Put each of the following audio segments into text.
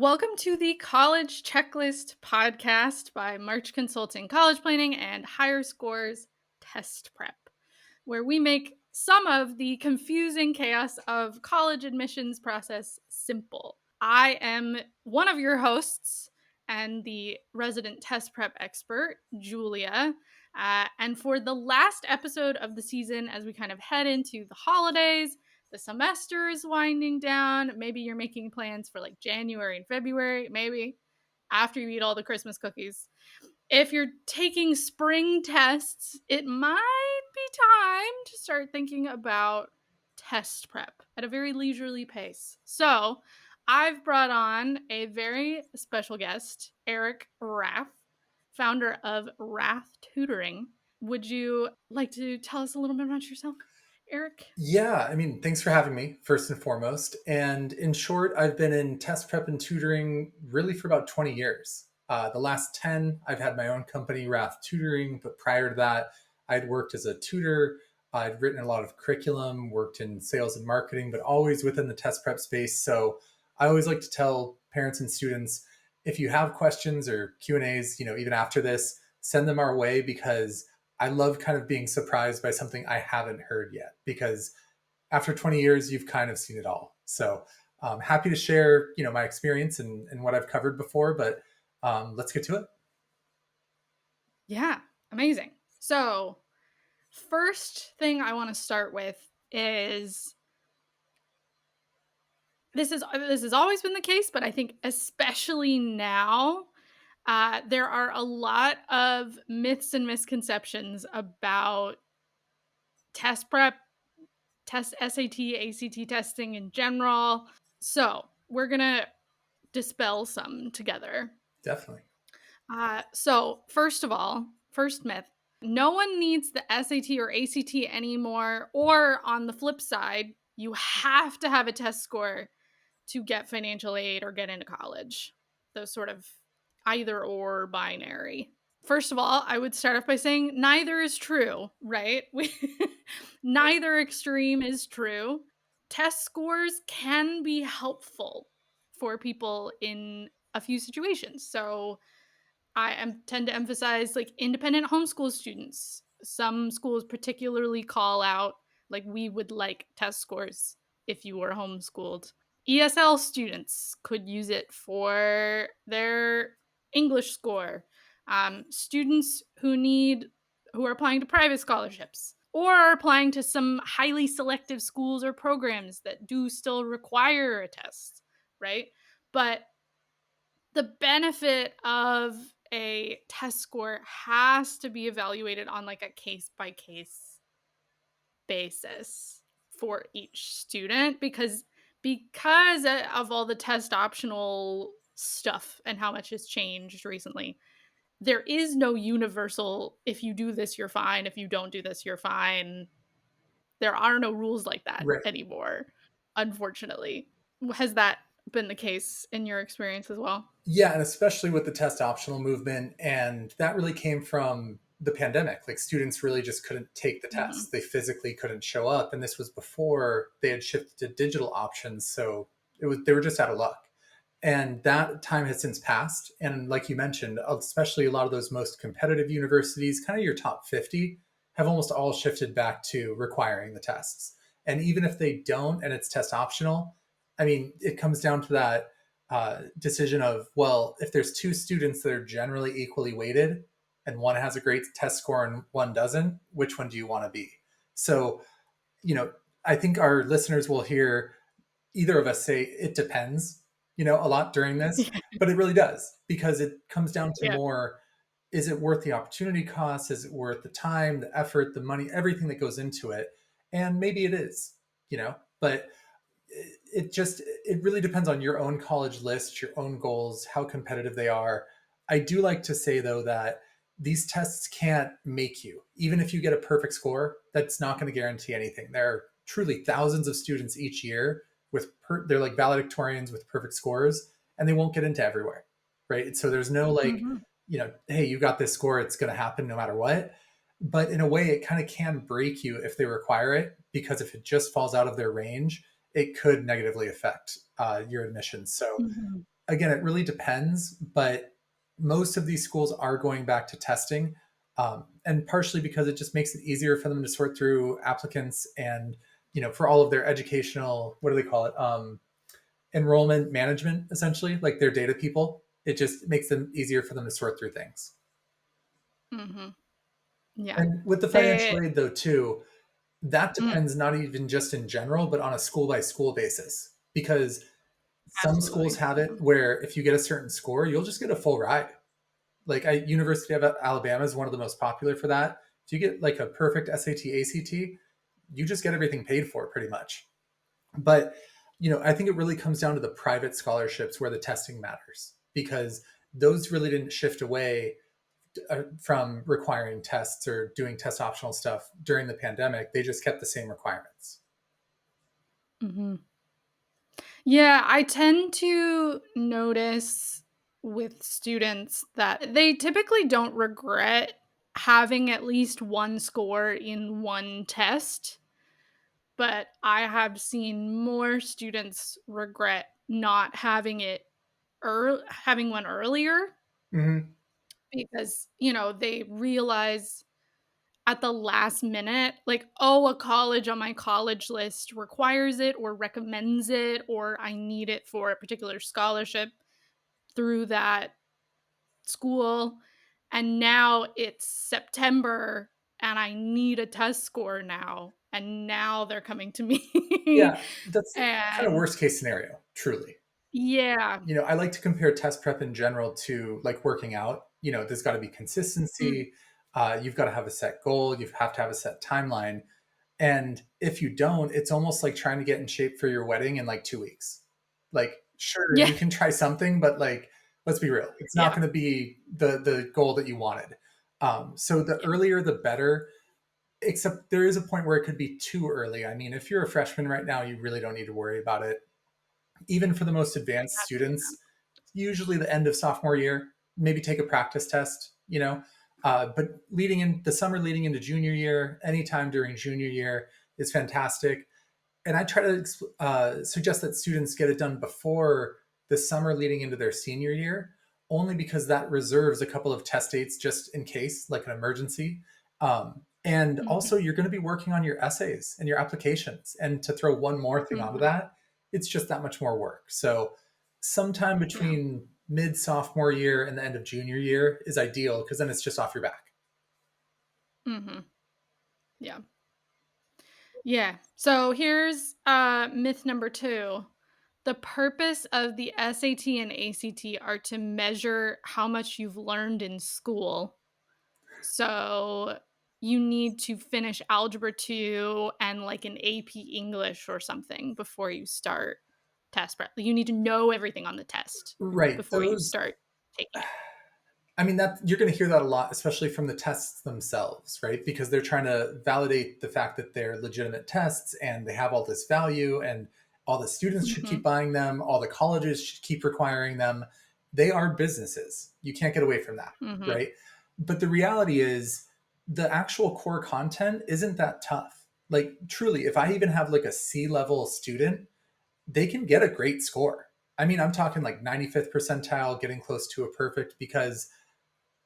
Welcome to the College Checklist podcast by March Consulting College Planning and Higher Scores Test Prep, where we make some of the confusing chaos of college admissions process simple. I am one of your hosts and the resident test prep expert, Julia. And for the last episode of the season, as we kind of head into the holidays, the semester is winding down. Maybe you're making plans for like January and February, maybe after you eat all the Christmas cookies. If you're taking spring tests, it might be time to start thinking about test prep at a very leisurely pace. So, I've brought on a very special guest, Eric Rath, founder of Rath Tutoring. Would you like to tell us a little bit about yourself, Eric? Yeah, thanks for having me, first and foremost. And in short, I've been in test prep and tutoring really for about 20 years. The last 10, I've had my own company, Rath Tutoring, but prior to that, I'd worked as a tutor. I'd written a lot of curriculum, worked in sales and marketing, but always within the test prep space. So I always like to tell parents and students, if you have questions or Q&As, even after this, send them our way because I love kind of being surprised by something I haven't heard yet because after 20 years, you've kind of seen it all. So I'm happy to share, my experience and what I've covered before, but let's get to it. Yeah, amazing. So, first thing I want to start with is this has always been the case, but I think especially now, there are a lot of myths and misconceptions about test prep, test SAT, ACT testing in general. So we're gonna dispel some together. Definitely. So first of all, first myth: no one needs the SAT or ACT anymore. Or on the flip side, you have to have a test score to get financial aid or get into college. Those sort of either or binary. First of all, I would start off by saying neither is true, right? Neither extreme is true. Test scores can be helpful for people in a few situations. So tend to emphasize like independent homeschool students. Some schools particularly call out like we would like test scores if you were homeschooled. ESL students could use it for their English score. Students who are applying to private scholarships or are applying to some highly selective schools or programs that do still require a test, right? But the benefit of a test score has to be evaluated on like a case by case basis for each student because of all the test optional stuff and how much has changed recently. There is no universal, if you do this you're fine, if you don't do this you're fine. There are no rules like that Right. anymore, unfortunately. Has that been the case in your experience as well? Yeah, and especially with the test optional movement. And that really came from the pandemic. Like students really just couldn't take the tests. Mhm. They physically couldn't show up. And this was before they had shifted to digital options. So they were just out of luck. And that time has since passed. And like you mentioned, especially a lot of those most competitive universities, kind of your top 50, have almost all shifted back to requiring the tests. And even if they don't and it's test optional, it comes down to that decision of, well, if there's two students that are generally equally weighted and one has a great test score and one doesn't, which one do you want to be? So, I think our listeners will hear either of us say it depends, a lot during this, but it really does because it comes down to Yeah. more, is it worth the opportunity cost? Is it worth the time, the effort, the money, everything that goes into it? And maybe it is, but it really depends on your own college list, your own goals, how competitive they are. I do like to say though that these tests can't make you. Even if you get a perfect score, that's not going to guarantee anything. There are truly thousands of students each year they're like valedictorians with perfect scores, and they won't get into everywhere, right? So there's no like, Mhm. hey, you got this score, it's going to happen no matter what. But in a way, it kind of can break you if they require it, because if it just falls out of their range, it could negatively affect your admissions. So Mhm. Again, it really depends, but most of these schools are going back to testing, and partially because it just makes it easier for them to sort through applicants and for all of their educational, what do they call it, enrollment management, essentially, like their data people. It just makes them easier for them to sort through things. Mhm. Yeah. And with the They financial aid, though, too, that mm, depends not even just in general, but on a school by school basis. Because some schools absolutely. have Yeah. it where if you get a certain score, you'll just get a full ride. Like University of Alabama is one of the most popular for that. If you get like a perfect SAT, ACT, you just get everything paid for pretty much. But I think it really comes down to the private scholarships where the testing matters because those really didn't shift away from requiring tests or doing test optional stuff during the pandemic. They just kept the same requirements. Mhm. Yeah, I tend to notice with students that they typically don't regret having at least one score in one test, but I have seen more students regret not having having one earlier Hmm. because, they realize at the last minute, like, "Oh, a college on my college list requires it or recommends it, or I need it for a particular scholarship through that school, and now it's September, and I need a test score now, and now they're coming to me." Yeah, that's kind of And worst case scenario, truly. yeah. I like to compare test prep in general to like working out. There's got to be Mm, consistency. You've got to have a set goal. You have to have a set timeline. And if you don't, it's almost like trying to get in shape for your wedding in like 2 weeks. Like, sure, yeah, you can try something, but like, let's be real, it's not yeah, going to be the goal that you wanted. So the yeah, earlier, the better. Except there is a point where it could be too early. I mean, if you're a freshman right now, you really don't need to worry about it. Even for the most advanced absolutely students, usually the end of sophomore year, maybe take a practice test. But leading in the summer leading into junior year, anytime during junior year is fantastic. And I try to suggest that students get it done before the summer leading into their senior year, only because that reserves a couple of test dates just in case, like an emergency. And not. also, Mhm, you're going to be working on your essays and your applications. And to throw one more thing onto mhm, that, it's just that much more work. So, sometime yeah, between mid sophomore year and the end of junior year is ideal because then it's just off your back. mhm, yeah. Yeah. So here's myth number 2. The purpose of the SAT and ACT are to measure how much you've learned in school. So you need to finish algebra 2 and like an AP English or something before you start test prep. You need to know everything on the test Right. before you start taking it. I mean, that you're going to hear that a lot, especially from the tests themselves, right? Because they're trying to validate the fact that they're legitimate tests and they have all this value, and all the students should keep Mhm. buying them, all the colleges should keep requiring them. They are businesses. You can't get away from that, Mhm. right? But the reality is, the actual core content isn't that tough. Like, truly, if I even have like a C level student, they can get a great score. I mean, I'm talking like 95th percentile, getting close to a perfect, because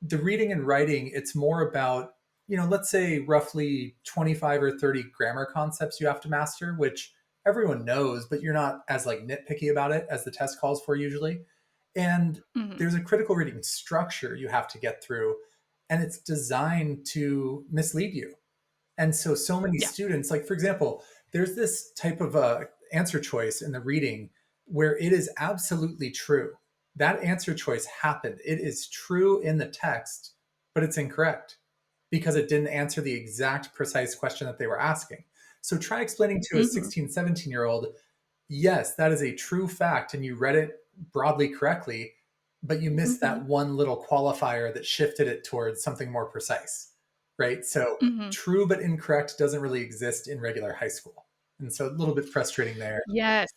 the reading and writing, it's more about, let's say roughly 25 or 30 grammar concepts you have to master, which everyone knows, but you're not as like nitpicky about it as the test calls for usually. And Mhm. there's a critical reading structure you have to get through, and it's designed to mislead you. And so many Yeah. students, like for example, there's this type of answer choice in the reading where it is absolutely true. That answer choice happened. It is true in the text, but it's incorrect because it didn't answer the exact precise question that they were asking. So try explaining to a Mhm. 16, 17-year old, yes, that is a true fact, and you read it broadly correctly, but you missed that Mhm. one little qualifier that shifted it towards something more precise, right? So Mhm. true but incorrect doesn't really exist in regular high school. And so a little bit frustrating there. Yes.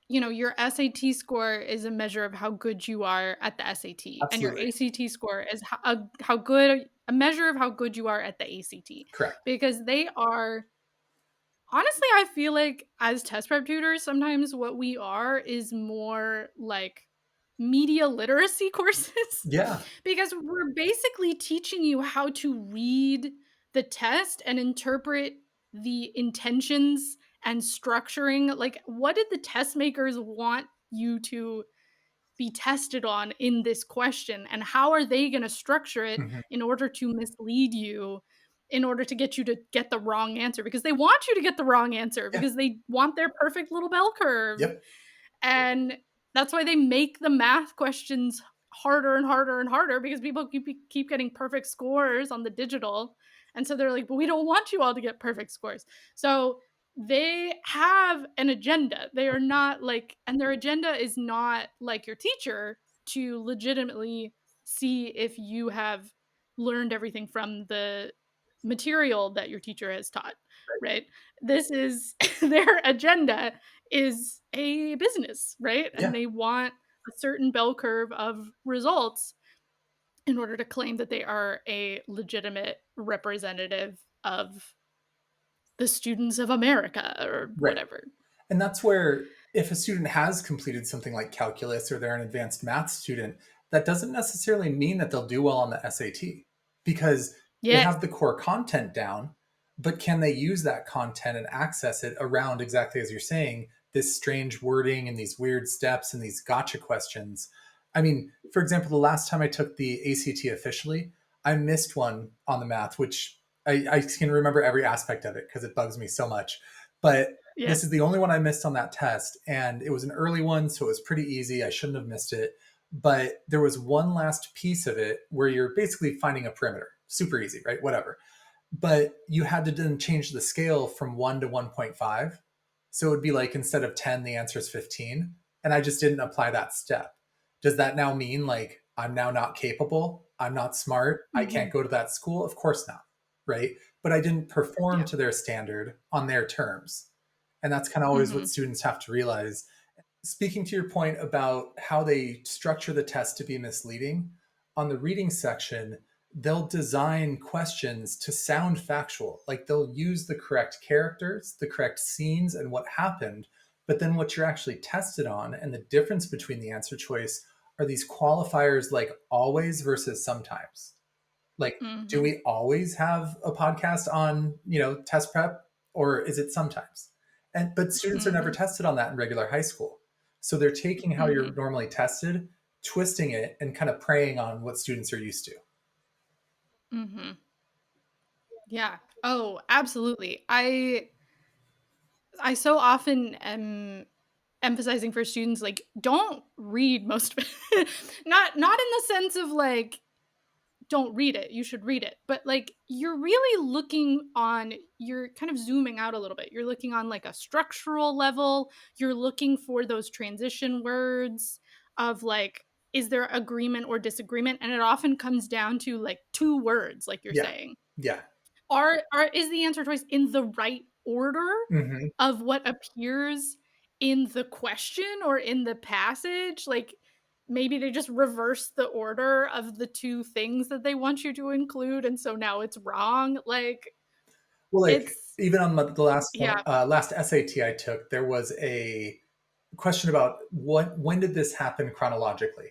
Your SAT score is a measure of how good you are at the SAT, and your Absolutely. ACT score is how good a measure of how good you are at the ACT, Correct. because they are honestly, I feel like as test prep tutors, sometimes what we are is more like media literacy courses Yeah. because we're basically teaching you how to read the test and interpret the intentions and structuring. Like, what did the test makers want you to be tested on in this question? And how are they going to structure it Mhm. in order to mislead you? In order to get you to get the wrong answer, because they want you to get the wrong answer, Yeah. because they want their perfect little bell curve. Yep. And that's why they make the math questions harder and harder and harder, because people keep getting perfect scores on the digital. And so they're like, but we don't want you all to get perfect scores. So they have an agenda. They are not like, and their agenda is not like your teacher to legitimately see if you have learned everything from the material that your teacher has taught, right? This is their agenda is a business, right? And Yeah. they want a certain bell curve of results in order to claim that they are a legitimate representative of the students of America or Right. whatever. And that's where, if a student has completed something like calculus or they're an advanced math student, that doesn't necessarily mean that they'll do well on the SAT, because they Yes. have the core content down, but can they use that content and access it around, exactly as you're saying, this strange wording and these weird steps and these gotcha questions? I mean, for example, the last time I took the ACT officially, I missed one on the math, which I can remember every aspect of it because it bugs me so much. But Yeah. this is the only one I missed on that test, and it was an early one, so it was pretty easy. I shouldn't have missed it. But there was one last piece of it where you're basically finding a perimeter. Super easy, right? Whatever. But you had to then change the scale from 1 to 1.5. So it would be like, instead of 10, the answer is 15. And I just didn't apply that step. Does that now mean like I'm now not capable? I'm not smart. I can't Mhm. go to that school? Of course not. Right. But I didn't perform Yeah. to their standard on their terms. And that's kind of always what Mhm. students have to realize. Speaking to your point about how they structure the test to be misleading, on the reading section, they'll design questions to sound factual. Like, they'll use the correct characters, the correct scenes, and what happened. But then what you're actually tested on, and the difference between the answer choice, are these qualifiers like always versus sometimes. Like, do Mhm. we always have a podcast on, test prep, or is it sometimes? And but students are never Mhm. tested on that in regular high school. So they're taking how you're Mhm. normally tested, twisting it, and kind of preying on what students are used to. Mhm. Yeah. Oh, absolutely. I so often am emphasizing for students, like, don't read most of it. Not in the sense of like, don't read it, you should read it, but like, you're kind of zooming out a little bit. You're looking on like a structural level. You're looking for those transition words of like, is there agreement or disagreement? And it often comes down to like two words, like you're Yeah. saying. Yeah. Are is the answer choice in the right order Hmm. of what appears in the question or in the passage? Like, maybe they just reverse the order of the two things that they want you to include, and so now it's wrong. Like, Well, like, it's even on the last one, yeah. last SAT I took, there was a question about when did this happen chronologically.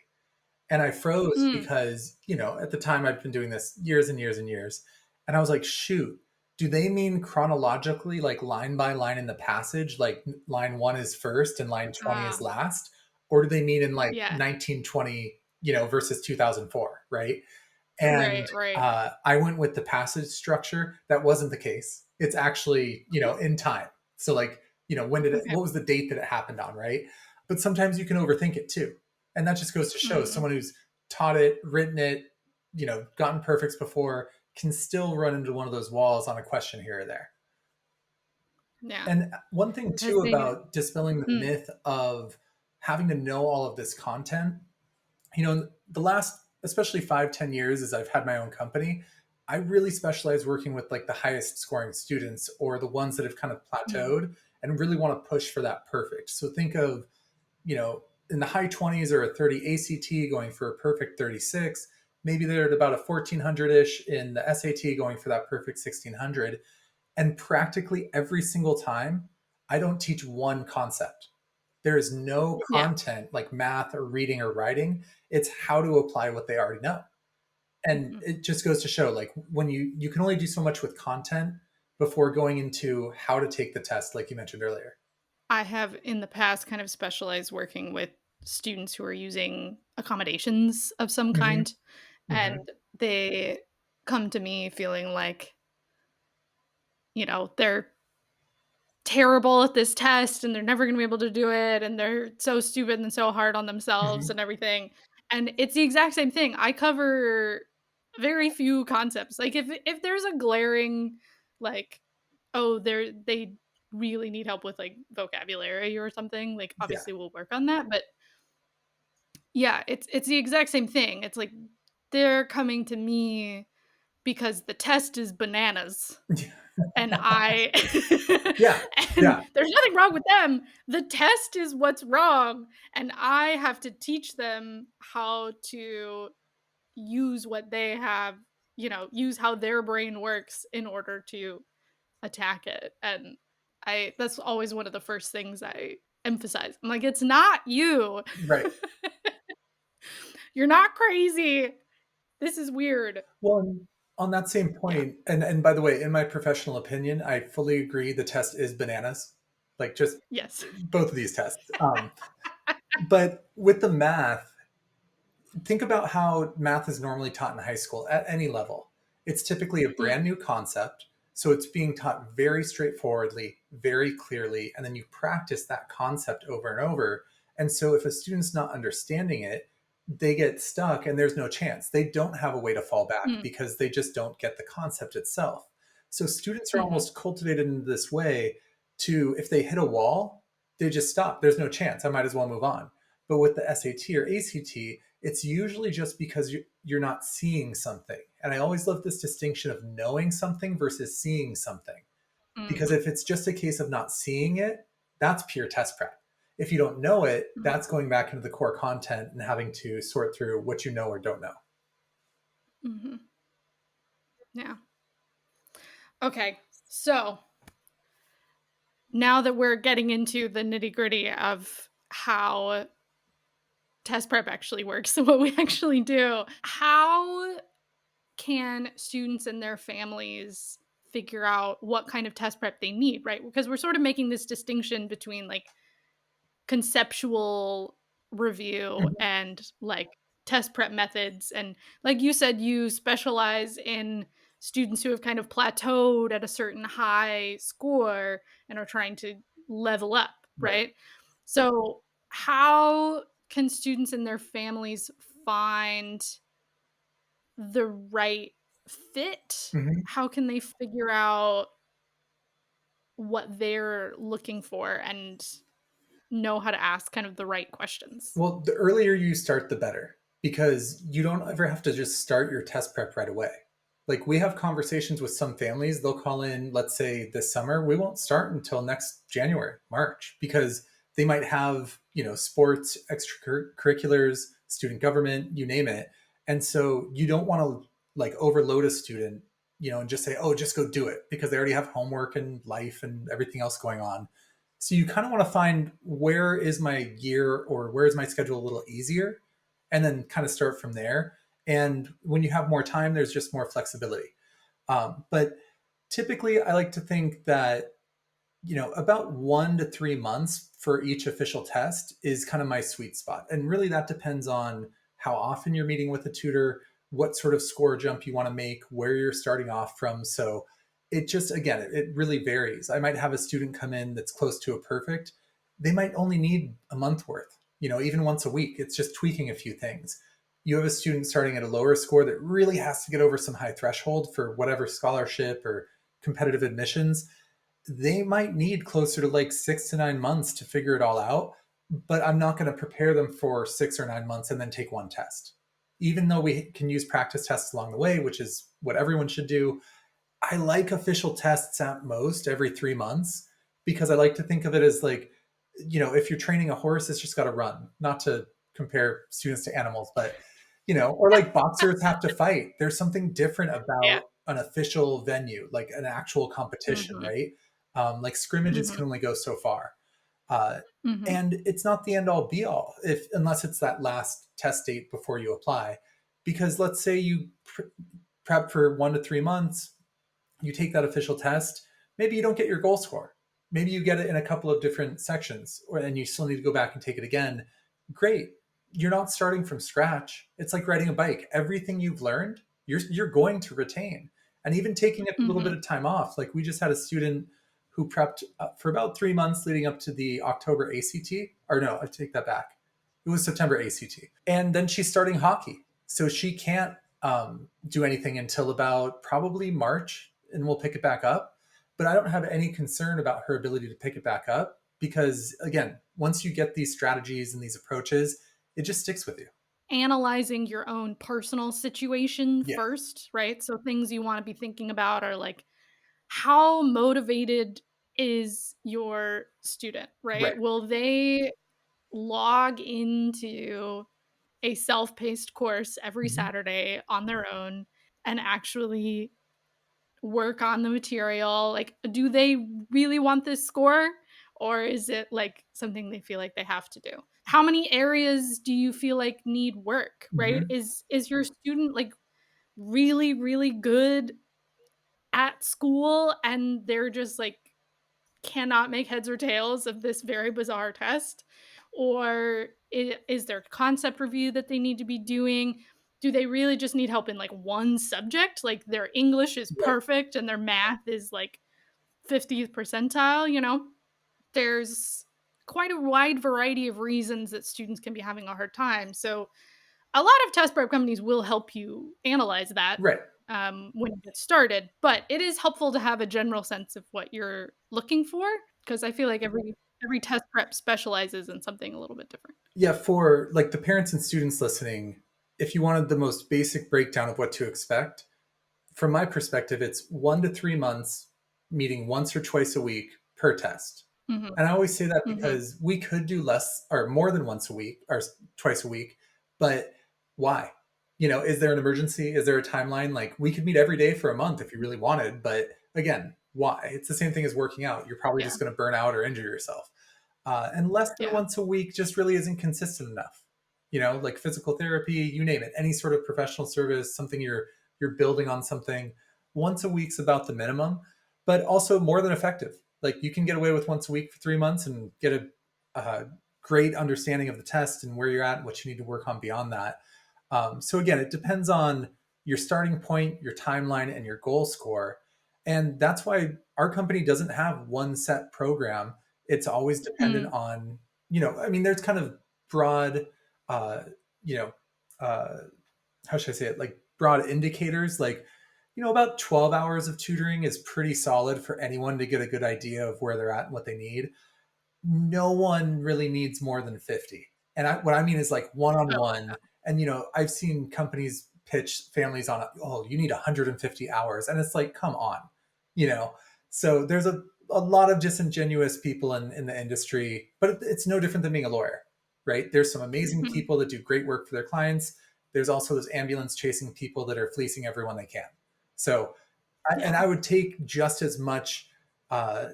And I froze Mm, because, at the time I'd been doing this years and years and years. And I was like, shoot, do they mean chronologically, like line by line in the passage, like line one is first and line 20 is ah, last? Or do they mean in like yeah. 1920, versus 2004, right? And Right, right. I went with the passage structure. That wasn't the case. It's actually, in time. So, like, Okay. what was the date that it happened on, right? But sometimes you can overthink it too. And that just goes to show, Mhm. someone who's taught it, written it, gotten perfects before, can still run into one of those walls on a question here or there. Yeah. And one thing Because too they about dispelling the mm, myth of having to know all of this content, the last, especially 5-10 years, as I've had my own company, I really specialize working with like the highest scoring students, or the ones that have kind of mm, plateaued and really want to push for that perfect. So think of, in the high 20s or a 30 ACT going for a perfect 36. Maybe they're at about a 1400-ish in the SAT going for that perfect 1600. And practically every single time, I don't teach one concept. There is no Yeah. content like math or reading or writing. It's how to apply what they already know. And Mhm. it just goes to show, like, when you can only do so much with content before going into how to take the test, like you mentioned earlier. I have in the past kind of specialized working with students who are using accommodations of some Hmm. kind, and Hmm. they come to me feeling like, they're terrible at this test and they're never going to be able to do it and they're so stupid and so hard on themselves Hmm. and everything. And it's the exact same thing. I cover very few concepts. Like if there's a glaring like oh they really need help with like vocabulary or something, like Yeah. obviously we'll work on that, but yeah, it's the exact same thing. It's like they're coming to me because the test is bananas and I Yeah. and Yeah. there's nothing wrong with them. The test is what's wrong, and I have to teach them how to use what they have, use how their brain works in order to attack it. And I that's always one of the first things I emphasize. I'm like, "It's not you. Right. You're not crazy. This is weird." Well, and on that same Yeah. point, and by the way, in my professional opinion, I fully agree the test is bananas. Like, just Yes. both of these tests. But with the math, think about how math is normally taught in high school at any level. It's typically a Yeah. brand new concept. So it's being taught very straightforwardly, very clearly, and then you practice that concept over and over. And so if a student's not understanding it, they get stuck and there's no chance. They don't have a way to fall back Mm. because they just don't get the concept itself. So students are Mhm. almost cultivated in this way to, if they hit a wall, they just stop. There's no chance. I might as well move on. But with the SAT or ACT, it's usually just because you're not seeing something. And I always love this distinction of knowing something versus seeing something. Because Mhm. if it's just a case of not seeing it, that's pure test prep. If you don't know it, Mhm. that's going back into the core content and having to sort through what you know or don't know. Mhm. Yeah. Okay. So, now that we're getting into the nitty-gritty of how test prep actually works and what we actually do, how can students and their families figure out what kind of test prep they need, right? Because we're sort of making this distinction between like conceptual review Mhm. and like test prep methods. And like you said, you specialize in students who have kind of plateaued at a certain high score and are trying to level up, Right. right? So how can students and their families find the right fit? Mhm. How can they figure out what they're looking for and know how to ask kind of the right questions? Well, the earlier you start, the better, because you don't ever have to just start your test prep right away. Like, we have conversations with some families, they'll call in, let's say this summer, we won't start until next January, March, because they might have, sports, extracurriculars, student government, you name it. And so you don't want to like overload a student, and just say, oh, just go do it because they already have homework and life and everything else going on. So you kind of want to find, where is my year or where is my schedule a little easier, and then kind of start from there. And when you have more time, there's just more flexibility. But typically, I like to think that, about 1 to 3 months for each official test is kind of my sweet spot. And really, that depends on how often you're meeting with a tutor, what sort of score jump you want to make, where you're starting off from. So it just, again, it really varies. I might have a student come in that's close to a perfect. They might only need a month worth, even once a week. It's just tweaking a few things. You have a student starting at a lower score that really has to get over some high threshold for whatever scholarship or competitive admissions. They might need closer to like 6 to 9 months to figure it all out, but I'm not going to prepare them for 6 or 9 months and then take one test. Even though we can use practice tests along the way, which is what everyone should do, I like official tests at most every 3 months, because I like to think of it as like, if you're training a horse, it's just got to run, not to compare students to animals, but, or like boxers have to fight. There's something different Yeah. about an official venue, like an actual competition, Mhm. right? Like scrimmages Mhm. can only go so far. Uh, Mhm. and it's not the end all be all if unless it's that last test date before you apply. Because let's say you prep for 1 to 3 months, you take that official test, maybe you don't get your goal score. Maybe you get it in a couple of different sections, and you still need to go back and take it again. Great. You're not starting from scratch. It's like riding a bike. Everything you've learned, you're going to retain. And even taking a little bit Mhm. of time off. Like we just had a student who prepped for about 3 months leading up to the October ACT. Or no, I take that back. It was September ACT. And then she's starting hockey. So she can't do anything until about probably March, and we'll pick it back up. But I don't have any concern about her ability to pick it back up because, again, once you get these strategies and these approaches, it just sticks with you. Analyzing your own personal situation Yeah, first, right? So things you wanna be thinking about are, like, how motivated is your student, right. right? Will they log into a self-paced course every Mhm. Saturday on their own and actually work on the material? Like, do they really want this score? Or is it like something they feel like they have to do? How many areas do you feel like need work, right? Mhm. Is your student like really, really good at school and they're just like cannot make heads or tails of this very bizarre test? Or is there concept review that they need to be doing? Do they really just need help in like one subject? Like their English is Right. perfect and their math is like 50th percentile, you know? There's quite a wide variety of reasons that students can be having a hard time. So a lot of test prep companies will help you analyze that Right. when you get started, but it is helpful to have a general sense of what you're looking for because I feel like every test prep specializes in something a little bit different. Yeah, for like the parents and students listening, if you wanted the most basic breakdown of what to expect, from my perspective, it's 1 to 3 months meeting once or twice a week per test. Mhm, And I always say that mhm, because we could do less or more than once a week or twice a week, but why? Is there an emergency? Is there a timeline? Like we could meet every day for a month if you really wanted, but again, why? It's the same thing as working out. You're probably yeah, just going to burn out or injure yourself. And less than yeah, once a week just really isn't consistent enough. Like physical therapy, you name it, any sort of professional service, something you're building on something. Once a week's about the minimum, but also more than effective. Like you can get away with once a week for 3 months and get a great understanding of the test and where you're at and what you need to work on beyond that. So again, it depends on your starting point, your timeline, and your goal score. And that's why our company doesn't have one set program. It's always dependent mm, on, I mean, there's kind of broad, uh, you know, uh, how should I say it? Like broad indicators, like, about 12 hours of tutoring is pretty solid for anyone to get a good idea of where they're at and what they need. No one really needs more than 50. And what I mean is like one on oh, one. And, I've seen companies pitch families on, oh, you need 150 hours. And it's like, come on, you know? So there's a lot of disingenuous people in the industry, but it's no different than being a lawyer, right? There's some amazing mhm, people that do great work for their clients. There's also those ambulance chasing people that are fleecing everyone they can. So, and yeah, I would take just as much, uh,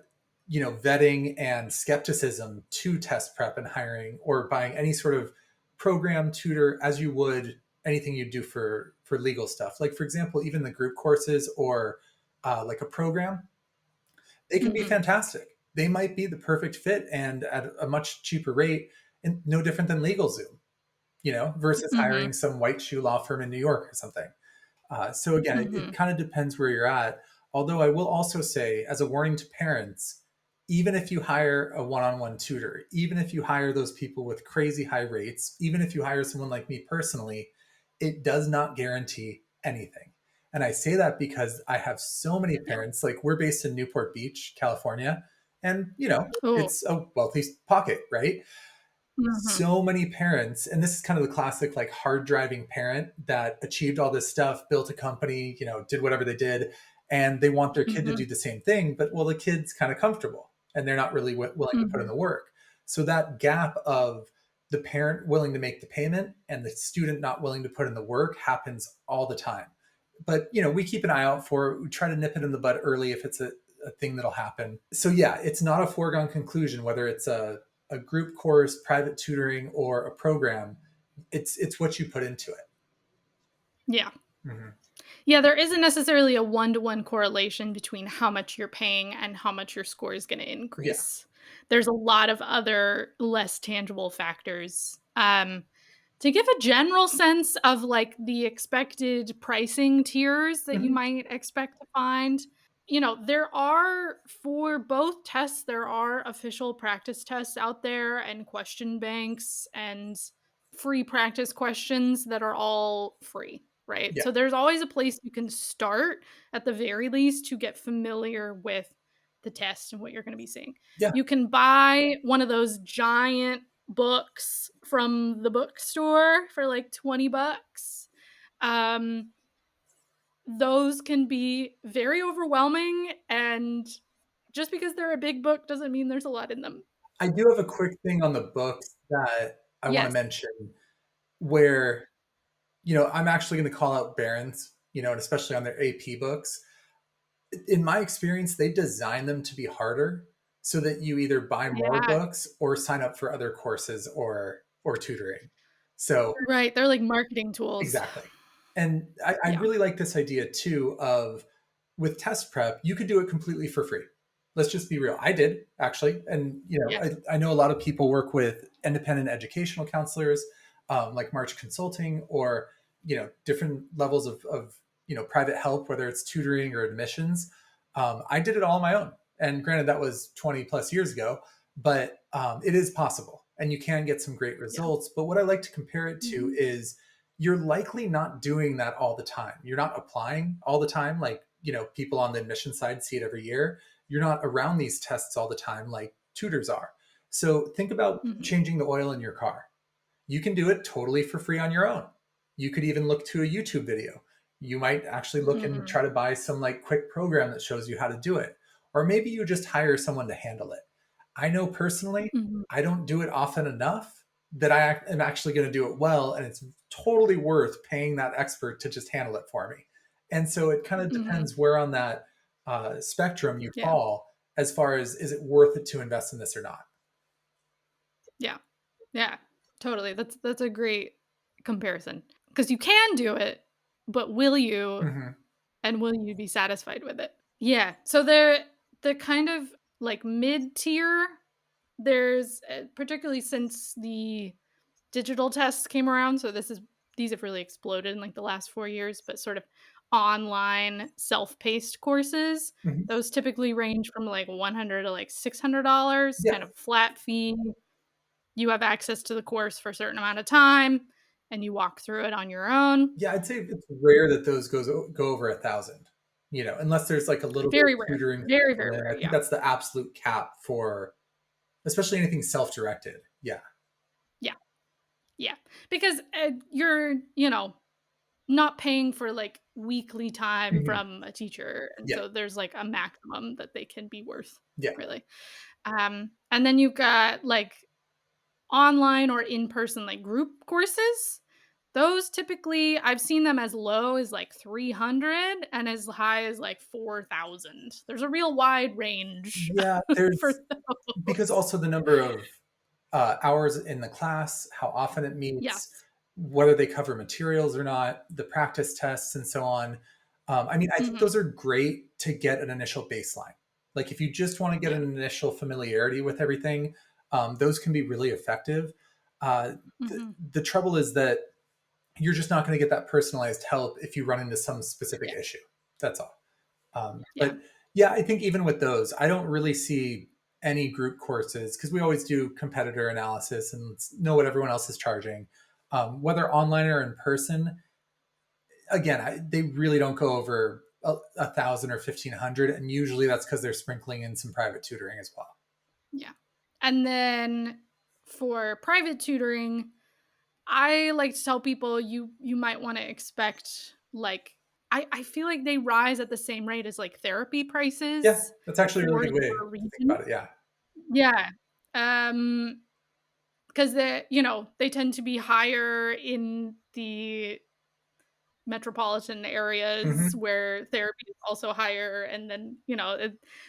vetting and skepticism to test prep and hiring or buying any sort of program tutor as you would anything you do for legal stuff. Like for example, even the group courses or like a program, they can be mhm, fantastic. They might be the perfect fit and at a much cheaper rate, and no different than LegalZoom, versus hiring mhm, some white shoe law firm in New York or something. So again, it mhm, kind of depends where you're at. Although I will also say, as a warning to parents, even if you hire a one-on-one tutor, even if you hire those people with crazy high rates, even if you hire someone like me personally, it does not guarantee anything. And I say that because I have so many yeah, parents, like we're based in Newport Beach, California, and oh, it's a wealthy pocket, right? mhm, So many parents, and this is kind of the classic like hard driving parent that achieved all this stuff, built a company, did whatever they did, and they want their kid to mhm, do the same thing, but well, the kid's kind of comfortable and they're not really willing to put in mhm, the work. So that gap of the parent willing to make the payment and the student not willing to put in the work happens all the time. But we keep an eye out for it. We try to nip it in the bud early if it's a thing that'll happen. So yeah, it's not a foregone conclusion whether it's a group course, private tutoring, or a program. It's what you put into it. Yeah. Hmm. Yeah, there isn't necessarily a one-to-one correlation between how much you're paying and how much your score is gonna Yeah. increase. There's a lot of other less tangible factors. To give a general sense of, like, the expected pricing tiers that you Hmm. might expect to find, there are for both tests, there are official practice tests out there and question banks and free practice questions that are all free, right? Yeah. So there's always a place you can start at the very least to get familiar with the test and what you're going to be seeing. Yeah. You can buy one of those giant books from the bookstore for like 20 bucks. Um, those can be very overwhelming, and just because they're a big book doesn't mean there's a lot in them. I do have a quick thing on the books that I want to Yes. mention where, I'm actually going to call out Barron's, and especially on their AP books. In my experience, they design them to be harder so that you either buy more Yeah. books or sign up for other courses or tutoring. So Right. They're like marketing tools. exactly. And I Yeah. really like this idea too of with test prep, you could do it completely for free. Let's just be real. I did actually. And, Yeah. I know a lot of people work with independent educational counselors, like March Consulting, or, different levels of, private help, whether it's tutoring or admissions. I did it all on my own. And granted, that was 20 plus years ago, but it is possible and you can get some great Yeah. results. But what I like to compare it to Mhm. is you're likely not doing that all the time. You're not applying all the time. Like, people on the admission side see it every year. You're not around these tests all the time like tutors are. So think about Mhm. changing the oil in your car. You can do it totally for free on your own. You could even look to a YouTube video. You might actually look and Mhm. try to buy some like quick program that shows you how to do it. Or maybe you just hire someone to handle it. I know personally, Mhm. I don't do it often enough that I am actually going to do it well. And it's totally worth paying that expert to just handle it for me. And so it kind of Mhm. depends where on that spectrum you Yeah. fall as far as is it worth it to invest in this or not? Yeah. Yeah. Totally. That's a great comparison. Because you can do it, but will you, Hmm. and will you be satisfied with it? Yeah. So the kind of like mid-tier, there's particularly since the digital tests came around, so these have really exploded in like the last 4 years, but sort of online self-paced courses, Hmm. those typically range from like 100 to like $600, Yeah. kind of flat fee. You have access to the course for a certain amount of time and you walk through it on your own. Yeah, I'd say it's rare that those go over 1,000. Unless there's like a little bit of Very rare. tutoring Very, thrown very in. rare, I think yeah. that's the absolute cap for especially anything self-directed. Yeah. Yeah, yeah. Because, you're, not paying for, like, weekly time Mhm. from a teacher, and Yeah. so there's, like, a maximum that they can be worth, Yeah. really. And then you've got, like, online or in-person, like, group courses. Those typically I've seen them as low as, like, 300 and as high as, like, 4,000. There's a real wide range Yeah, for there's because those. also the number of hours in the class, how often it meets, Yes. whether they cover materials or not, the practice tests, and so on. I mean, I think Mhm. those are great to get an initial baseline. Like, if you just want to get Yeah. an initial familiarity with everything, those can be really effective. Mhm. The trouble is that you're just not going to get that personalized help if you run into some specific Yeah. issue. That's all. Yeah. But yeah, I think even with those, I don't really see any group courses because we always do competitor analysis and know what everyone else is charging, whether online or in person. Again, they really don't go over 1,000 or 1,500, and usually that's because they're sprinkling in some private tutoring as well. Yeah. And then for private tutoring, I like to tell people you might want to expect like I feel like they rise at the same rate as like therapy Yeah, prices that's actually a really for good way your to think region. about it. Yeah. Yeah. Because they tend to be higher in the metropolitan areas Hmm. where therapy is also higher, and then,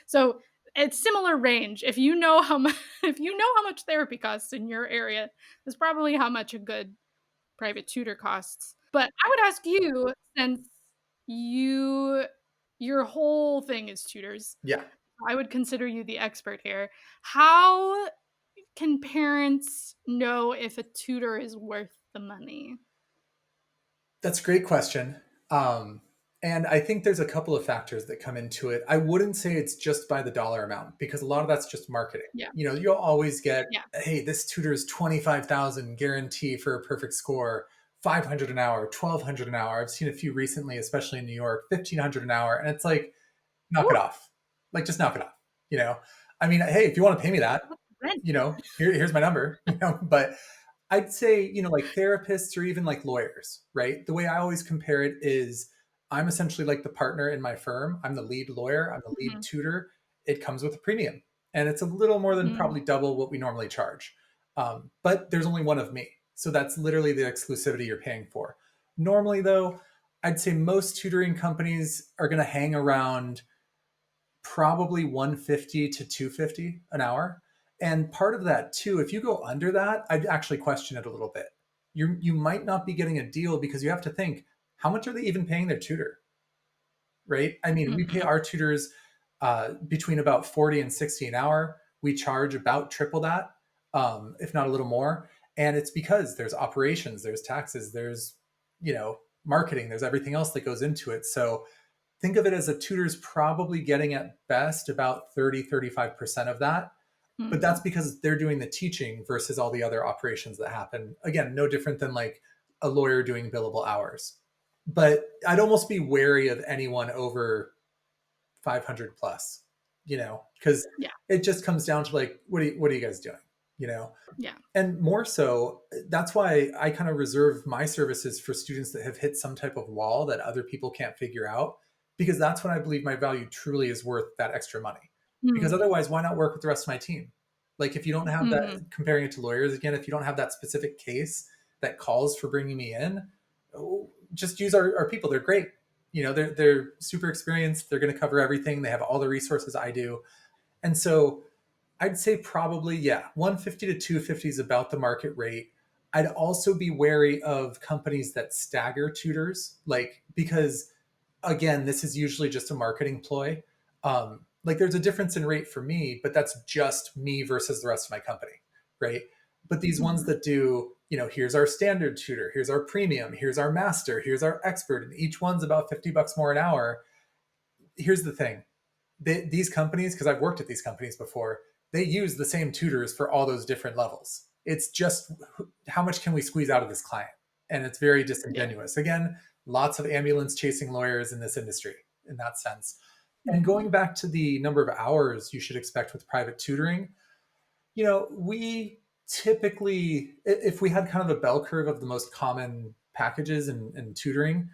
so it's similar range. If you know how much if you know how much therapy costs in your area, that's probably how much a good private tutor costs. But I would ask you, since you your whole thing is tutors, Yeah. I would consider you the expert here. How can parents know if a tutor is worth the money? That's a great question. Um, and I think there's a couple of factors that come into it. I wouldn't say it's just by the dollar amount because a lot of that's just marketing. Yeah, You'll always get, yeah. hey, this tutor is 25,000 guarantee for a perfect score, 500 an hour, 1,200 an hour. I've seen a few recently, especially in New York, 1,500 an hour. And it's like, knock it Ooh, off. Like, just knock it off. You know, I mean, hey, if you want to pay me that, what's the rent? here's my number, but I'd say, like therapists or even like lawyers, right? The way I always compare it is I'm essentially like the partner in my firm. I'm the lead lawyer, I'm the lead Mhm, tutor. It comes with a premium and it's a little more than mhm, probably double what we normally charge. But there's only one of me. So that's literally the exclusivity you're paying for. Normally, though, I'd say most tutoring companies are going to hang around probably 150 to 250 an hour. And part of that too, if you go under that, I'd actually question it a little bit. You might not be getting a deal because you have to think, how much are they even paying their tutor? Right? I mean, we pay mhm, our tutors between about 40 and 60 an hour. We charge about triple that, if not a little more. And it's because there's operations, there's taxes, there's, marketing, there's everything else that goes into it. So think of it as a tutor's probably getting at best about 30-35% of that. But that's mhm. because they're doing the teaching versus all the other operations that happen. Again, no different than like a lawyer doing billable hours. But I'd almost be wary of anyone over 500 plus, because Yeah, it just comes down to like, what are you guys doing? You know, yeah. and more so, that's why I kind of reserve my services for students that have hit some type of wall that other people can't figure out, because that's when I believe my value truly is worth that extra money. Because Mhm, otherwise, why not work with the rest of my team? Like, if you don't have that, mhm. comparing it to lawyers again, if you don't have that specific case that calls for bringing me in, just use our people. They're great. They're super experienced. They're going to cover everything. They have all the resources I do. And so I'd say probably, yeah, 150 to 250 is about the market rate. I'd also be wary of companies that stagger tutors, like, because again, this is usually just a marketing ploy. Like, there's a difference in rate for me, but that's just me versus the rest of my company, right? But these ones Mhm. that do, here's our standard tutor, here's our premium, here's our master, here's our expert, and each one's about $50 more an hour. Here's the thing, these companies, because I've worked at these companies before, they use the same tutors for all those different levels. It's just how much can we squeeze out of this client? And it's very Yeah. disingenuous. Again, lots of ambulance chasing lawyers in this industry in that sense. And Mhm, going back to the number of hours you should expect with private tutoring, we typically, if we had kind of a bell curve of the most common packages in tutoring,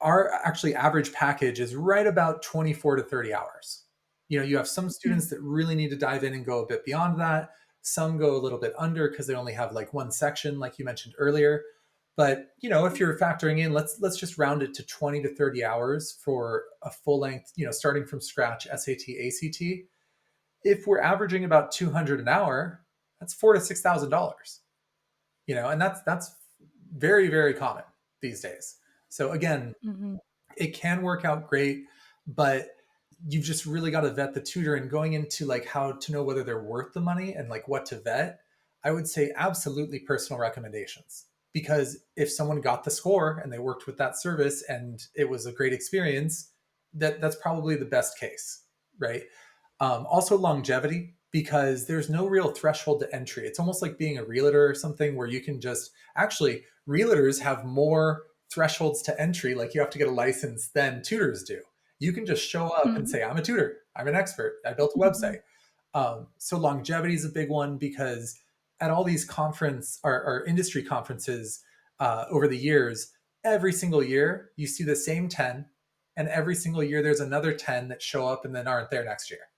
our actually average package is right about 24 to 30 hours. You have some mhm. students that really need to dive in and go a bit beyond that. Some go a little bit under because they only have like one section, like you mentioned earlier. But if you're factoring in, let's just round it to 20 to 30 hours for a full length, starting from scratch SAT, ACT. If we're averaging about 200 an hour, that's $4,000 to $6,000. And that's very, very common these days. So again, Mhm. it can work out great, but you've just really got to vet the tutor. And going into like how to know whether they're worth the money and like what to vet, I would say absolutely personal recommendations. Because if someone got the score and they worked with that service and it was a great experience, that's probably the best case, right? Also, longevity, because there's no real threshold to entry. It's almost like being a realtor or something where you can just actually, realtors have more thresholds to entry. Like, you have to get a license than tutors do. You can just show up and Mhm, say, I'm a tutor, I'm an expert, I built a mhm, website. So, longevity is a big one because at all these conference or industry conferences over the years, every single year you see the same 10, and every single year there's another 10 that show up and then aren't there next year,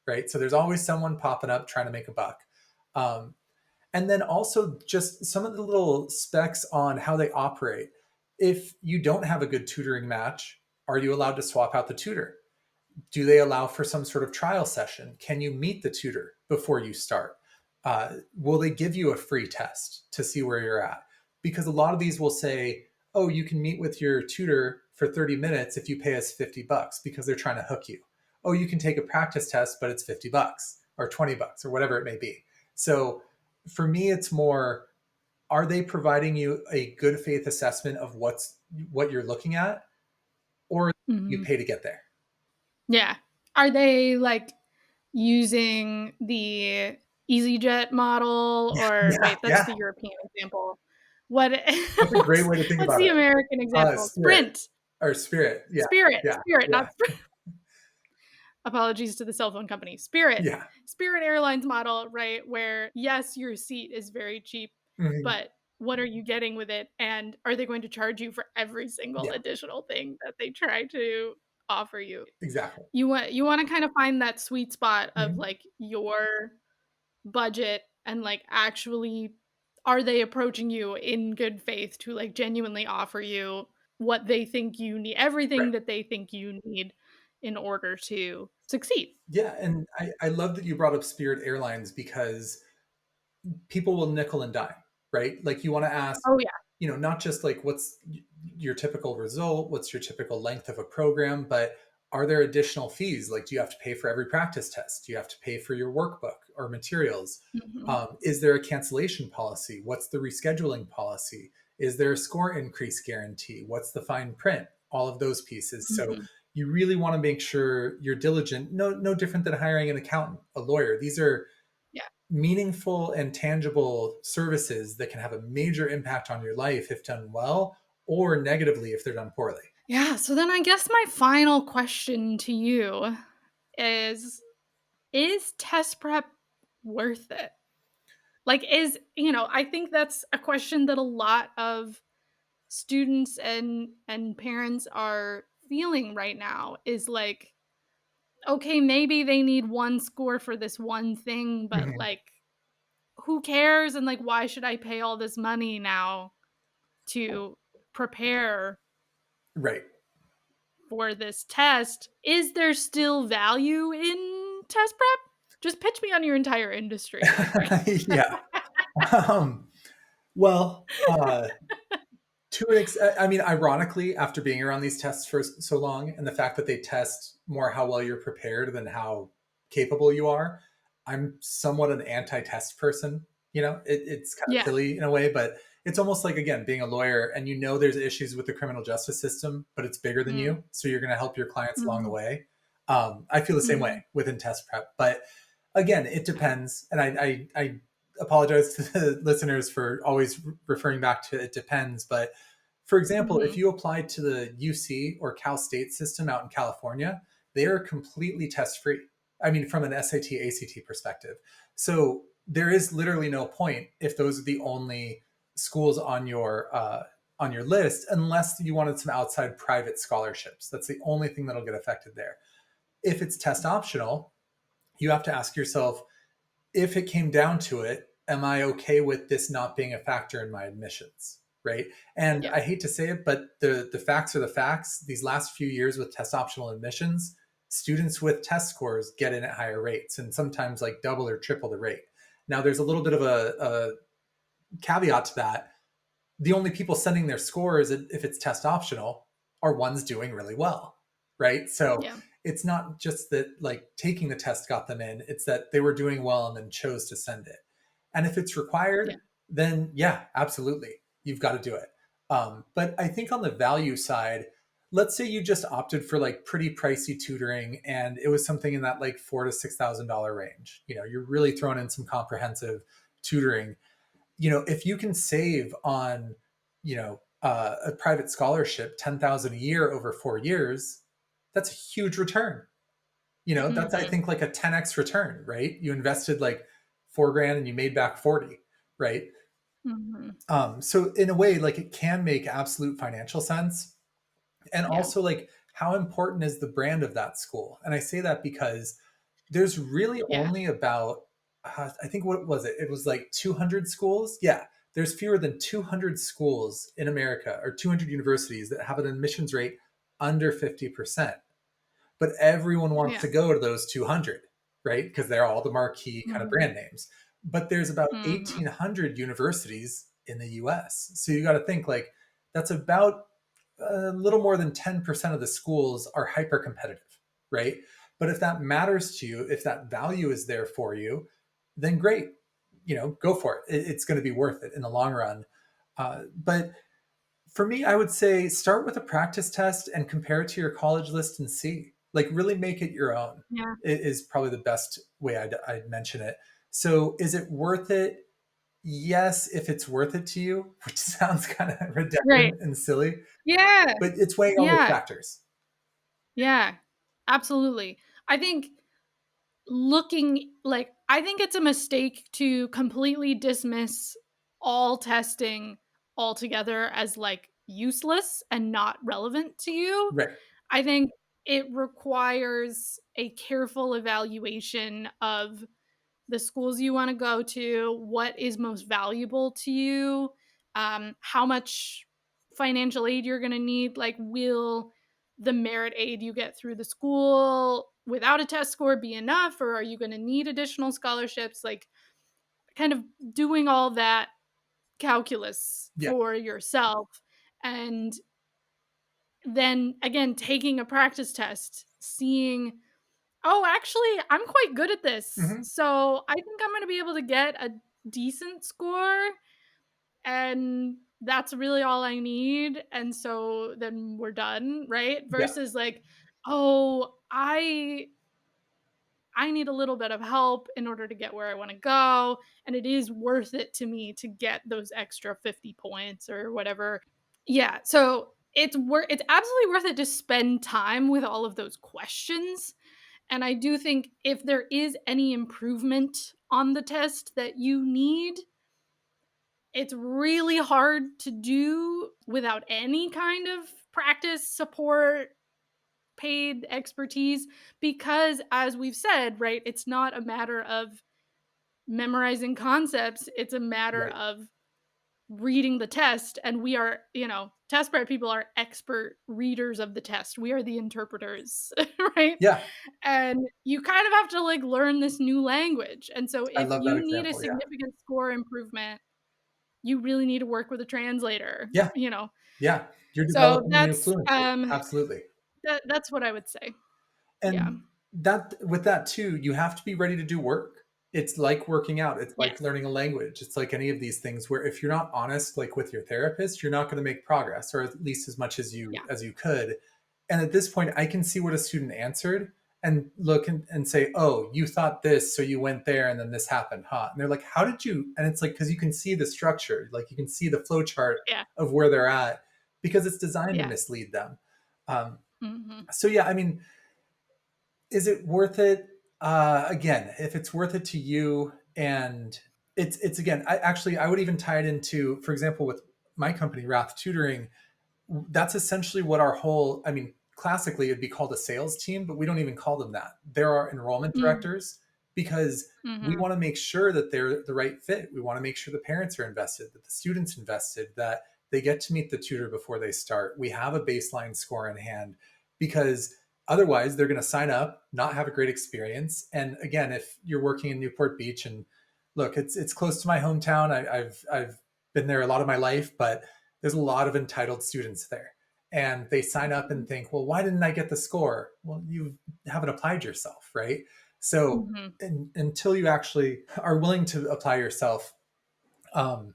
right? So there's always someone popping up trying to make a buck. Um, and then also just some of the little specs on how they operate. If you don't have a good tutoring match, are you allowed to swap out the tutor? Do they allow for some sort of trial session? Can you meet the tutor before you start? Will they give you a free test to see where you're at? Because a lot of these will say, oh, you can meet with your tutor for 30 minutes if you pay us $50 because they're trying to hook you. Oh, you can take a practice test, but it's $50 or $20 or whatever it may be. So for me, it's more, are they providing you a good faith assessment of what you're looking at, or you Mhm. pay to get there? Yeah. Are they, like, using the EasyJet model, or Yeah, wait, that's yeah. the European example. What That's a great way to think what's about the it. American example? Spirit Sprint. or Spirit. Yeah, Spirit, yeah, Spirit, yeah, not Sprint. Apologies to the cell phone company. Spirit. yeah. Spirit Airlines model, right, where, yes, your seat is very cheap, Mhm. but what are you getting with it, and are they going to charge you for every single Yeah, additional thing that they try to offer you? exactly. You wanna kinda find that sweet spot of, Mhm. like, your budget and, like, actually are they approaching you in good faith to, like, genuinely offer you what they think you need, Right. everything that they think you need in order to succeed. Yeah, and I love that you brought up Spirit Airlines because people will nickel and dime, right? Like you want to ask, Oh, yeah. not just like what's your typical result, what's your typical length of a program, but are there additional fees? Like, do you have to pay for every practice test? Do you have to pay for your workbook or materials? Mhm. Is there a cancellation policy? What's the rescheduling policy? Is there a score increase guarantee? What's the fine print? All of those pieces. So Mhm. you really want to make sure you're diligent. No different than hiring an accountant, a lawyer. These are Yeah. meaningful and tangible services that can have a major impact on your life if done well, or negatively if they're done poorly. Yeah, so then I guess my final question to you is test prep worth it? Like, I think that's a question that a lot of students and parents are feeling right now, is like, okay, maybe they need one score for this one thing, but, Mhm. like, who cares, and, like, why should I pay all this money now to prepare Right. for this test? Is there still value in test prep? Just pitch me on your entire industry, my friend. Yeah. Um, well, to an extent, I mean, ironically, after being around these tests for so long, and the fact that they test more how well you're prepared than how capable you are, I'm somewhat an anti-test person. It's kind of Yeah. silly in a way, but it's almost like, again, being a lawyer, and there's issues with the criminal justice system, but it's bigger than Mm. you, so you're going to help your clients along the Mhm. way. I feel the same way Mhm. within test prep, but again, it depends, and I apologize to the listeners for always referring back to it depends, but for example, if Mhm. you apply to the UC or Cal State system out in California, they are completely test free. I mean, from an SAT, ACT perspective. So there is literally no point if those are the only schools on your list, unless you wanted some outside private scholarships. That's the only thing that'll get affected there. If it's test optional, you have to ask yourself, if it came down to it, am I okay with this not being a factor in my admissions? Right. And Yeah. I hate to say it, but the facts are the facts. These last few years with test optional admissions, students with test scores get in at higher rates, and sometimes like double or triple the rate. Now, there's a little bit of a caveat to that. The only people sending their scores, if it's test optional, are ones doing really well, right? So Yeah. it's not just that like taking the test got them in, it's that they were doing well and then chose to send it. And if it's Yeah. required, then yeah, absolutely, you've got to do it. But I think on the value side, let's say you just opted for like pretty pricey tutoring, and it was something in that like $4,000 to $6,000 range. You're really throwing in some comprehensive tutoring. If you can save on, a private scholarship, 10,000 a year over 4 years, that's a huge return. That's, I Mhm. think, like a 10x return, right? You invested like 4 grand and you made back 40, right? Mhm. So in a way, like it can make absolute financial sense. And Yeah. also, like, how important is the brand of that school? And I say that because there's really Yeah. only about, I think, what was it? It was like 200 schools. Yeah. there's fewer than 200 schools in America or 200 universities that have an admissions rate under 50%. But everyone wants Yeah. to go to those 200, right? Because they're all the marquee kind of Mhm. brand names. But there's about Mhm. 1,800 universities in the US. So you got to think like that's about a little more than 10% of the schools are hyper competitive, right? But if that matters to you, if that value is there for you, then great, go for it. It's going to be worth it in the long run. But for me, I would say start with a practice test and compare it to your college list and see. Like, really make it your own. Yeah. It is probably the best way I'd mention it. So, is it worth it? Yes, if it's worth it to you, which sounds kind of Right. redundant and silly, Yeah. but it's weighing all the Yeah. factors. Yeah. Absolutely. I think looking like I think it's a mistake to completely dismiss all testing altogether as like useless and not relevant to you. Right. I think it requires a careful evaluation of the schools you want to go to, what is most valuable to you, how much financial aid you're going to need. Like, will the merit aid you get through the school without a test score be enough, or are you going to need additional scholarships? Like, kind of doing all that calculus Yeah. for yourself. And then again, taking a practice test, seeing, oh, actually, I'm quite good at this. Hmm. So I think I'm going to be able to get a decent score. And that's really all I need. And so then we're done, right? Yeah. Versus like, oh, I need a little bit of help in order to get where I want to go. And it is worth it to me to get those extra 50 points or whatever. Yeah. So it's absolutely worth it to spend time with all of those questions. And I do think if there is any improvement on the test that you need, it's really hard to do without any kind of practice, support, paid expertise, because as we've said, right, it's not a matter of memorizing concepts, it's a matter Right. of reading the test. And we are, test prep people are expert readers of the test. We are the interpreters, right? Yeah. And you kind of have to like learn this new language. And so I if love that you need a example. Yeah. significant score improvement, you really need to work with a translator, Yeah. Yeah. You're So developing a new fluency. Absolutely. that's what I would say. Yeah. And that with that too, you have to be ready to do work. It's like working out. It's like Yes. learning a language. It's like any of these things where if you're not honest like with your therapist, you're not going to make progress or at least as much Yeah. as you could. And at this point, I can see what a student answered and look and say, "Oh, you thought this, so you went there and then this happened, huh?" And they're like, "How did you?" And it's like cuz you can see the structure, like you can see the flow chart Yeah. of where they're at because it's designed to Yeah. mislead them. Um, Mhm. so yeah, I mean, is it worth it? Again, if it's worth it to you, and it's again, I would even tie it into, for example, with my company, Rath Tutoring. That's essentially what our whole. I mean, classically, it'd be called a sales team, but we don't even call them that. There are enrollment Mhm. directors because we Mhm. want to make sure that they're the right fit. We want to make sure the parents are invested, that the students invested, that they get to meet the tutor before they start. We have a baseline score in hand because otherwise they're going to sign up, not have a great experience. And again, if you're working in Newport Beach, and look, it's close to my hometown. I've been there a lot of my life, but there's a lot of entitled students there. And they sign up and think, well, why didn't I get the score? Well, you haven't applied yourself, right? So Mhm. until you actually are willing to apply yourself, and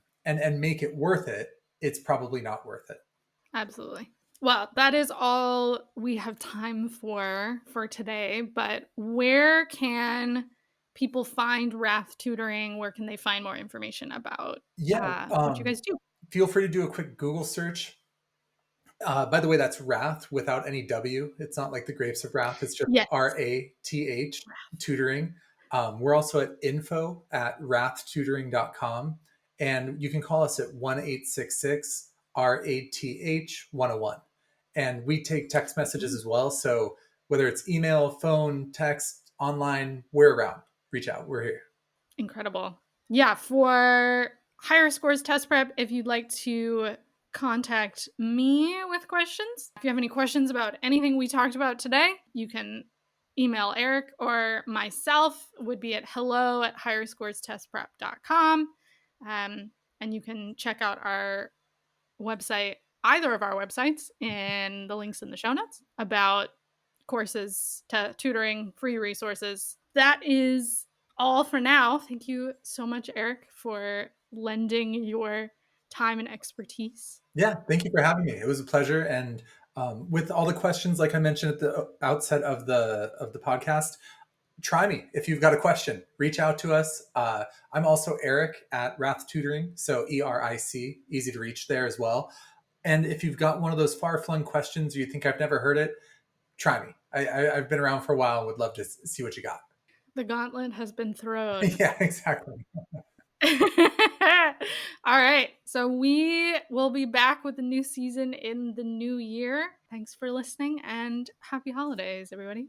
make it worth it, it's probably not worth it. Absolutely. Well, that is all we have time for today, but where can people find Rath Tutoring? Where can they find more information about Yeah. what you guys do? Feel free to do a quick Google search. By the way, that's Rath without any W. It's not like the grapes of wrath. It's just Yes. RATH tutoring. We're also at info@rathtutoring.com. And you can call us at 1-866 RATH 101. And we take text messages as well. So whether it's email, phone, text, online, we're around. Reach out. We're here. Incredible. Yeah, for Higher Scores Test Prep if you'd like to contact me with questions. If you have any questions about anything we talked about today, you can email Eric or myself. Would be at hello@higherscorestestprep.com. And you can check out our website, either of our websites, in the links in the show notes about courses, tutoring, free resources. That is all for now. Thank you so much, Eric, for lending your time and expertise. Yeah, thank you for having me. It was a pleasure. And with all the questions, like I mentioned at the outset of the podcast, try me if you've got a question. Reach out to us. I'm also Eric at Rath Tutoring, so ERIC, easy to reach there as well. And if you've got one of those far-flung questions, or you think I've never heard it, try me. I've been around for a while and would love to see what you got. The gauntlet has been thrown. Yeah, exactly. All right. So we will be back with the new season in the new year. Thanks for listening and happy holidays, everybody.